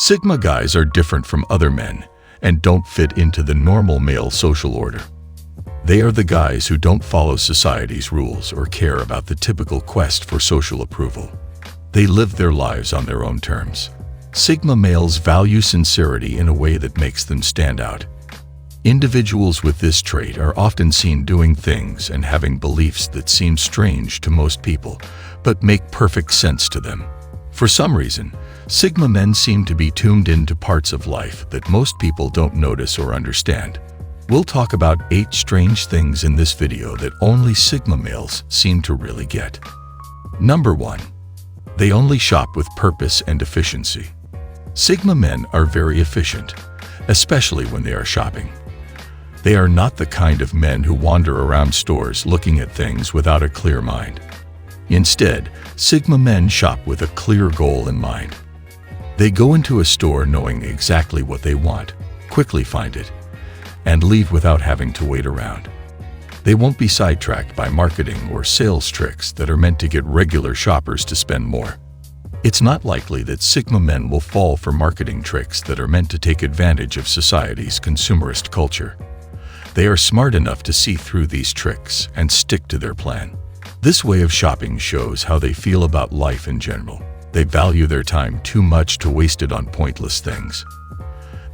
Sigma guys are different from other men and don't fit into the normal male social order. They are the guys who don't follow society's rules or care about the typical quest for social approval. They live their lives on their own terms. Sigma males value sincerity in a way that makes them stand out. Individuals with this trait are often seen doing things and having beliefs that seem strange to most people, but make perfect sense to them. For some reason, Sigma men seem to be tuned into parts of life that most people don't notice or understand. We'll talk about 8 strange things in this video that only Sigma males seem to really get. Number 1. They only shop with purpose and efficiency. Sigma men are very efficient, especially when they are shopping. They are not the kind of men who wander around stores looking at things without a clear mind. Instead, Sigma men shop with a clear goal in mind. They go into a store knowing exactly what they want, quickly find it, and leave without having to wait around. They won't be sidetracked by marketing or sales tricks that are meant to get regular shoppers to spend more. It's not likely that Sigma men will fall for marketing tricks that are meant to take advantage of society's consumerist culture. They are smart enough to see through these tricks and stick to their plan. This way of shopping shows how they feel about life in general. They value their time too much to waste it on pointless things.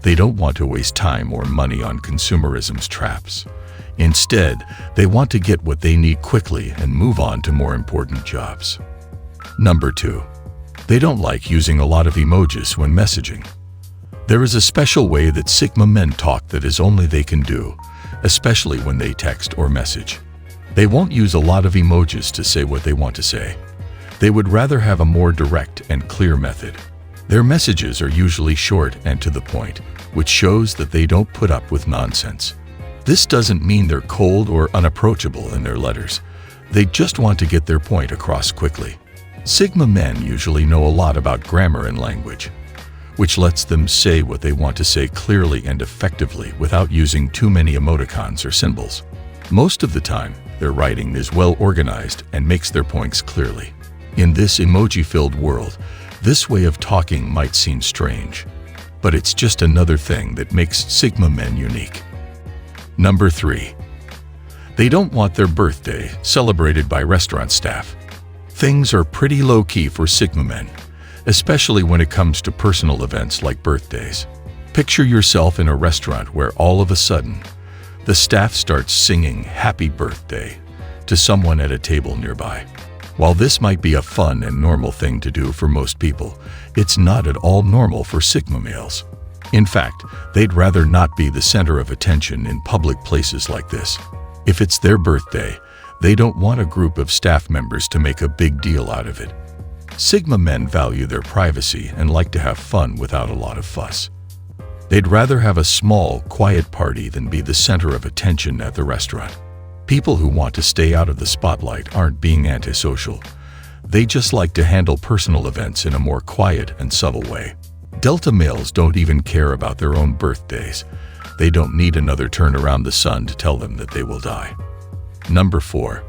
They don't want to waste time or money on consumerism's traps. Instead, they want to get what they need quickly and move on to more important jobs. Number 2. They don't like using a lot of emojis when messaging. There is a special way that Sigma men talk that is only they can do, especially when they text or message. They won't use a lot of emojis to say what they want to say. They would rather have a more direct and clear method. Their messages are usually short and to the point, which shows that they don't put up with nonsense. This doesn't mean they're cold or unapproachable in their letters. They just want to get their point across quickly. Sigma men usually know a lot about grammar and language, which lets them say what they want to say clearly and effectively without using too many emoticons or symbols. Most of the time, their writing is well organized and makes their points clearly. In this emoji-filled world, this way of talking might seem strange, but it's just another thing that makes Sigma men unique. Number 3. They don't want their birthday celebrated by restaurant staff. Things are pretty low-key for Sigma men, especially when it comes to personal events like birthdays. Picture yourself in a restaurant where all of a sudden, the staff starts singing "Happy Birthday" to someone at a table nearby. While this might be a fun and normal thing to do for most people, it's not at all normal for Sigma males. In fact, they'd rather not be the center of attention in public places like this. If it's their birthday, they don't want a group of staff members to make a big deal out of it. Sigma men value their privacy and like to have fun without a lot of fuss. They'd rather have a small, quiet party than be the center of attention at the restaurant. People who want to stay out of the spotlight aren't being antisocial. They just like to handle personal events in a more quiet and subtle way. Delta males don't even care about their own birthdays. They don't need another turn around the sun to tell them that they will die. Number 4.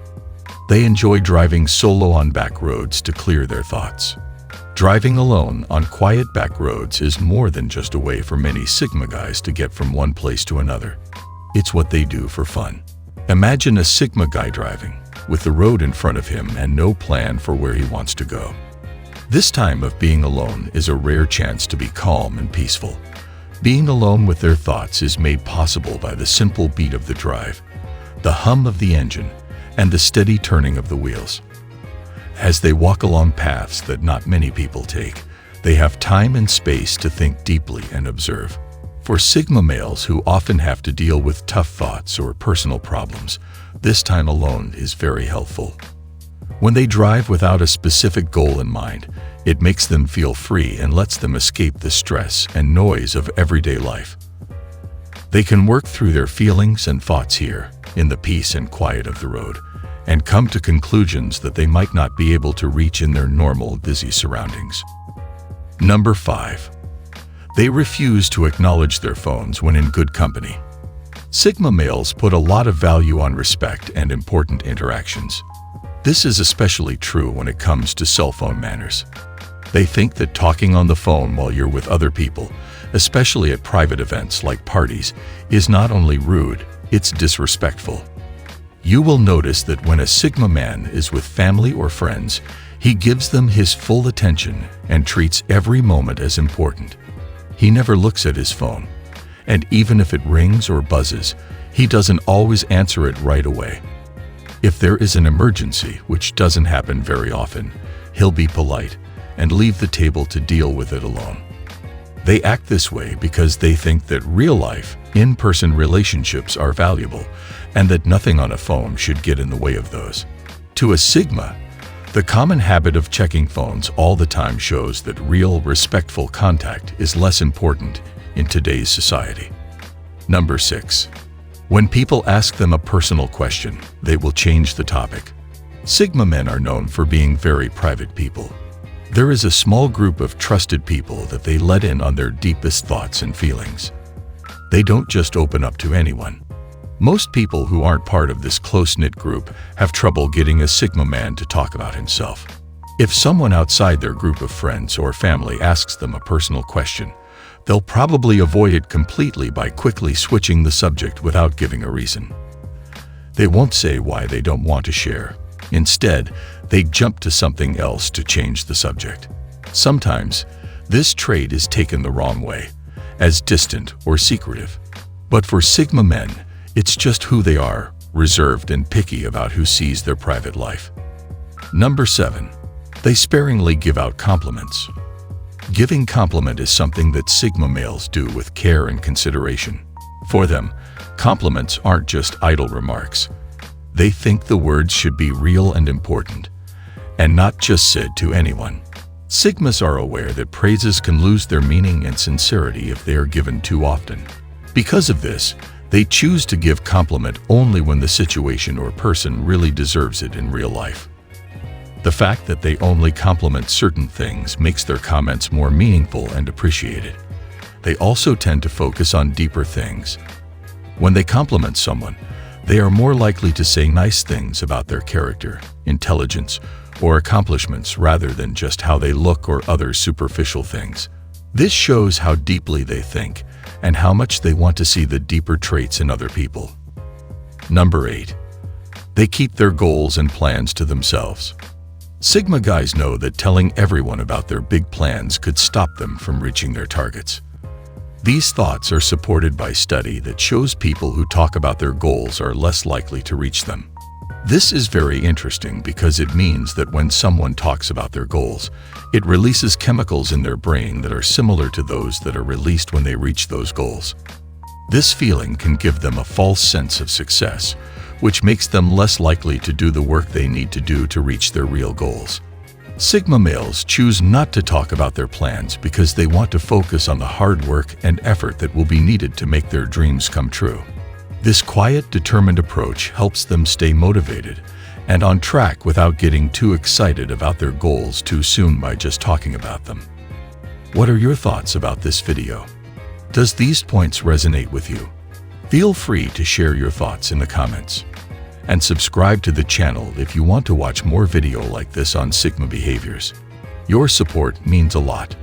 They enjoy driving solo on back roads to clear their thoughts. Driving alone on quiet back roads is more than just a way for many Sigma guys to get from one place to another. It's what they do for fun. Imagine a Sigma guy driving, with the road in front of him and no plan for where he wants to go. This time of being alone is a rare chance to be calm and peaceful. Being alone with their thoughts is made possible by the simple beat of the drive, the hum of the engine, and the steady turning of the wheels. As they walk along paths that not many people take, they have time and space to think deeply and observe. For Sigma males who often have to deal with tough thoughts or personal problems, this time alone is very helpful. When they drive without a specific goal in mind, it makes them feel free and lets them escape the stress and noise of everyday life. They can work through their feelings and thoughts here, in the peace and quiet of the road, and come to conclusions that they might not be able to reach in their normal, busy surroundings. Number 5. They refuse to acknowledge their phones when in good company. Sigma males put a lot of value on respect and important interactions. This is especially true when it comes to cell phone manners. They think that talking on the phone while you're with other people, especially at private events like parties, is not only rude, it's disrespectful. You will notice that when a Sigma man is with family or friends, he gives them his full attention and treats every moment as important. He never looks at his phone, and even if it rings or buzzes, he doesn't always answer it right away. If there is an emergency, which doesn't happen very often, he'll be polite and leave the table to deal with it alone. They act this way because they think that real-life, in-person relationships are valuable and that nothing on a phone should get in the way of those. To a Sigma, the common habit of checking phones all the time shows that real, respectful contact is less important in today's society. Number 6. When people ask them a personal question, they will change the topic. Sigma men are known for being very private people. There is a small group of trusted people that they let in on their deepest thoughts and feelings. They don't just open up to anyone. Most people who aren't part of this close-knit group have trouble getting a Sigma man to talk about himself. If someone outside their group of friends or family asks them a personal question, they'll probably avoid it completely by quickly switching the subject without giving a reason. They won't say why they don't want to share. Instead, they jump to something else to change the subject. Sometimes, this trait is taken the wrong way, as distant or secretive. But for Sigma men, it's just who they are, reserved and picky about who sees their private life. Number 7. They sparingly give out compliments. Giving compliment is something that Sigma males do with care and consideration. For them, compliments aren't just idle remarks. They think the words should be real and important, and not just said to anyone. Sigmas are aware that praises can lose their meaning and sincerity if they are given too often. Because of this, they choose to give compliment only when the situation or person really deserves it in real life. The fact that they only compliment certain things makes their comments more meaningful and appreciated. They also tend to focus on deeper things. When they compliment someone, they are more likely to say nice things about their character, intelligence, or accomplishments rather than just how they look or other superficial things. This shows how deeply they think and how much they want to see the deeper traits in other people. Number 8. They keep their goals and plans to themselves. Sigma guys know that telling everyone about their big plans could stop them from reaching their targets. These thoughts are supported by study that shows people who talk about their goals are less likely to reach them. This is very interesting because it means that when someone talks about their goals, it releases chemicals in their brain that are similar to those that are released when they reach those goals. This feeling can give them a false sense of success, which makes them less likely to do the work they need to do to reach their real goals. Sigma males choose not to talk about their plans because they want to focus on the hard work and effort that will be needed to make their dreams come true. This quiet, determined approach helps them stay motivated and on track without getting too excited about their goals too soon by just talking about them. What are your thoughts about this video? Does these points resonate with you? Feel free to share your thoughts in the comments. And subscribe to the channel if you want to watch more video like this on Sigma behaviors. Your support means a lot.